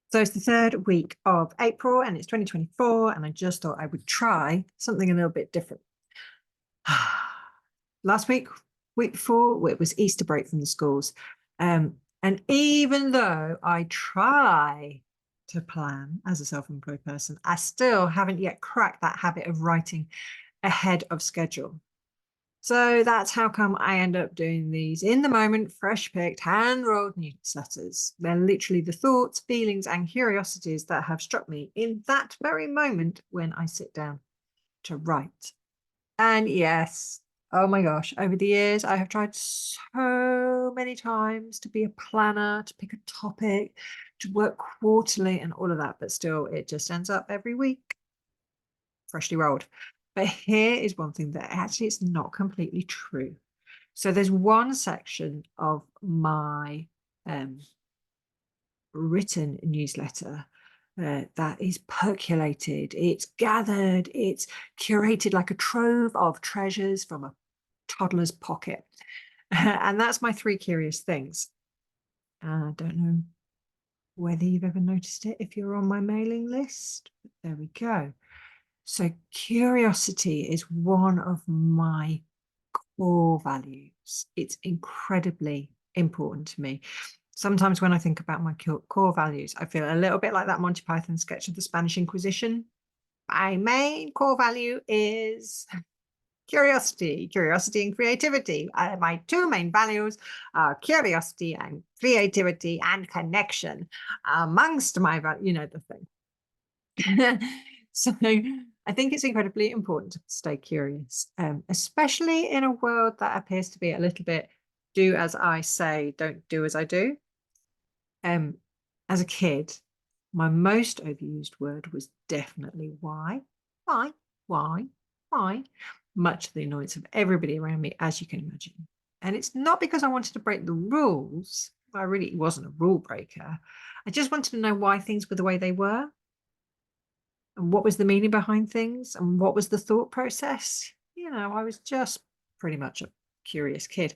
So it's the third week of April and it's 2024, and I just thought I would try something a little bit different. Last week before, it was Easter break from the schools. And even though I try to plan as a self-employed person, I still haven't yet cracked that habit of writing ahead of schedule. So that's how come I end up doing these in the moment, fresh picked, hand rolled newsletters. They're literally the thoughts, feelings, and curiosities that have struck me in that very moment when I sit down to write. And yes, oh my gosh, over the years, I have tried so many times to be a planner, to pick a topic, to work quarterly and all of that, but still, it just ends up every week freshly rolled. But here is one thing that actually it's not completely true. So there's one section of my written newsletter that is percolated, it's gathered, it's curated like a trove of treasures from a toddler's pocket. And that's my 3 curious things. I don't know whether you've ever noticed it if you're on my mailing list, but there we go. So curiosity is one of my core values. It's incredibly important to me. Sometimes when I think about my core values, I feel a little bit like that Monty Python sketch of the Spanish Inquisition. My main core value is curiosity and creativity. My 2 main values are curiosity and creativity and connection amongst my values, you know, the thing. So I think it's incredibly important to stay curious, especially in a world that appears to be a little bit do as I say, don't do as I do. As a kid, my most overused word was definitely why. Why? Why? Why? Much to the annoyance of everybody around me, as you can imagine. And it's not because I wanted to break the rules. I really wasn't a rule breaker. I just wanted to know why things were the way they were. And what was the meaning behind things and what was the thought process? You know, I was just pretty much a curious kid.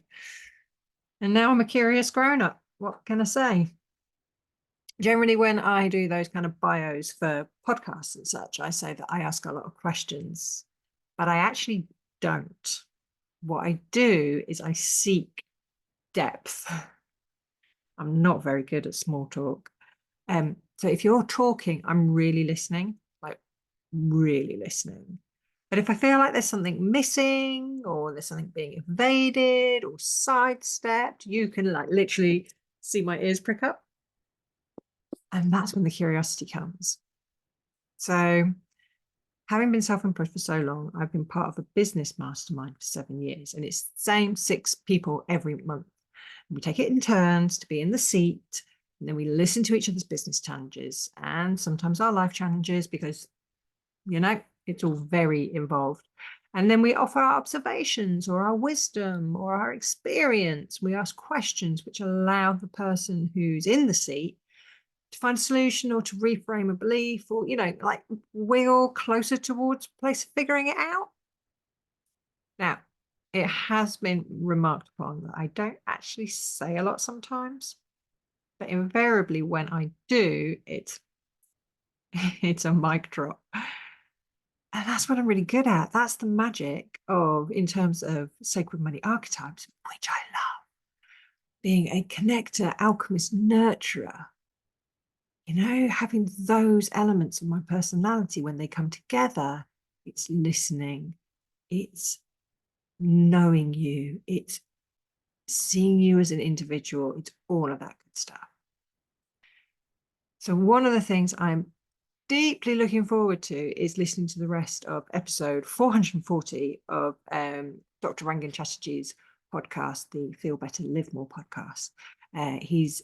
And now I'm a curious grown up. What can I say? Generally, when I do those kind of bios for podcasts and such, I say that I ask a lot of questions, but I actually don't. What I do is I seek depth. I'm not very good at small talk. So if you're talking, I'm really listening, like really listening. But if I feel like there's something missing or there's something being evaded or sidestepped, you can like literally see my ears prick up. And that's when the curiosity comes. So having been self-employed for so long, I've been part of a business mastermind for 7 years, and it's the same 6 people every month. And we take it in turns to be in the seat, and then we listen to each other's business challenges and sometimes our life challenges because, you know, it's all very involved. And then we offer our observations or our wisdom or our experience. We ask questions which allow the person who's in the seat to find a solution or to reframe a belief, or, you know, like we're all closer towards a place of figuring it out. Now, it has been remarked upon that I don't actually say a lot sometimes, but invariably when I do, it's it's a mic drop. And that's what I'm really good at. That's the magic of, in terms of sacred money archetypes, which I love. Being a connector, alchemist, nurturer, you know, having those elements of my personality when they come together, it's listening, it's knowing you, it's seeing you as an individual, it's all of that good stuff. So one of the things I'm deeply looking forward to is listening to the rest of episode 440 of Dr. Rangan Chatterjee's podcast, the Feel Better, Live More podcast. He's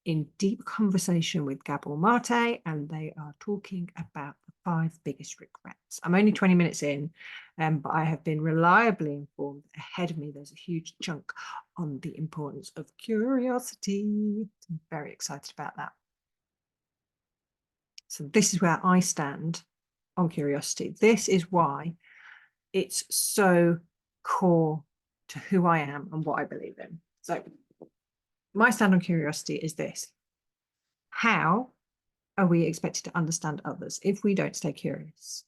in deep conversation with Gabor Mate, and they are talking about the 5 biggest regrets. I'm only 20 minutes in, but I have been reliably informed ahead of me. There's a huge chunk on the importance of curiosity. I'm very excited about that. So this is where I stand on curiosity. This is why it's so core to who I am and what I believe in. So my stand on curiosity is this: how are we expected to understand others if we don't stay curious?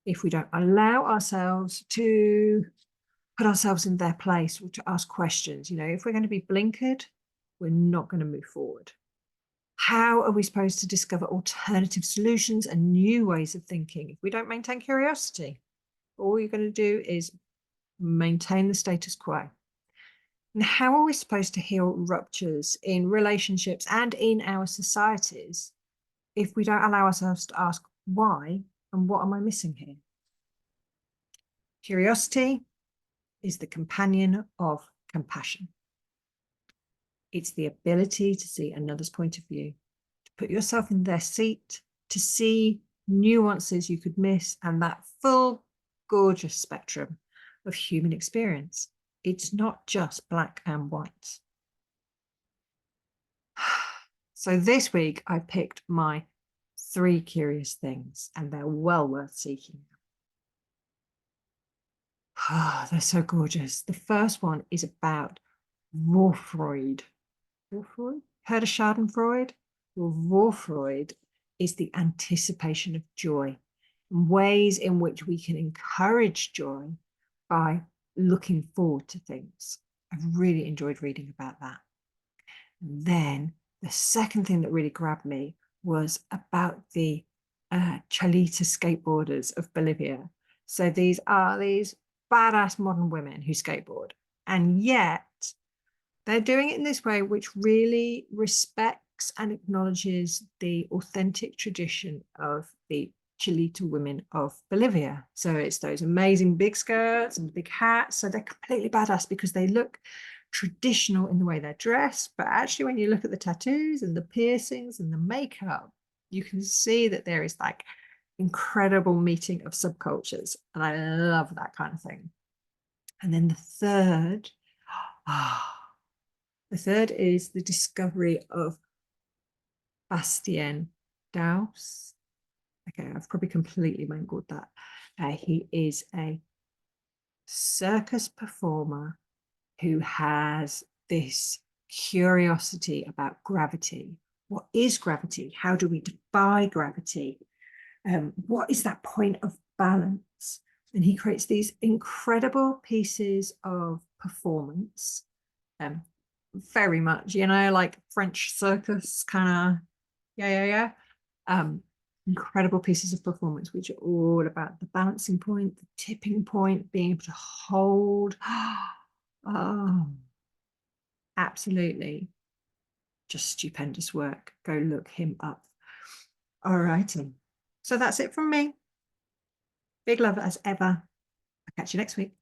If we don't allow ourselves to put ourselves in their place or to ask questions, if we're going to be blinkered, we're not going to move forward. How are we supposed to discover alternative solutions and new ways of thinking if we don't maintain curiosity? All you're going to do is maintain the status quo. And how are we supposed to heal ruptures in relationships and in our societies if we don't allow ourselves to ask why and what am I missing here? Curiosity is the companion of compassion. It's the ability to see another's point of view, to put yourself in their seat, to see nuances you could miss, and that full, gorgeous spectrum of human experience. It's not just black and white. So this week I picked my 3 curious things, and they're well worth seeking. They're so gorgeous. The first one is about Vorfreude. Vorfreude? Heard of Schadenfreude? Well, Vorfreude is the anticipation of joy, ways in which we can encourage joy by looking forward to things. I've really enjoyed reading about that. And then the second thing that really grabbed me was about the Chalita skateboarders of Bolivia. So these are these badass modern women who skateboard, and yet they're doing it in this way which really respects and acknowledges the authentic tradition of the Chalita women of Bolivia. So it's those amazing big skirts and big hats. So they're completely badass because they look traditional in the way they're dressed. But actually, when you look at the tattoos and the piercings and the makeup, you can see that there is like incredible meeting of subcultures. And I love that kind of thing. And then the third is the discovery of Bastien Daus. Okay, I've probably completely mangled that. He is a circus performer who has this curiosity about gravity. What is gravity? How do we defy gravity? What is that point of balance? And he creates these incredible pieces of performance, very much, like French circus kind of, yeah. Incredible pieces of performance, which are all about the balancing point, the tipping point, being able to hold. Oh, absolutely. Just stupendous work. Go look him up. All righty. So that's it from me. Big love as ever. I'll catch you next week.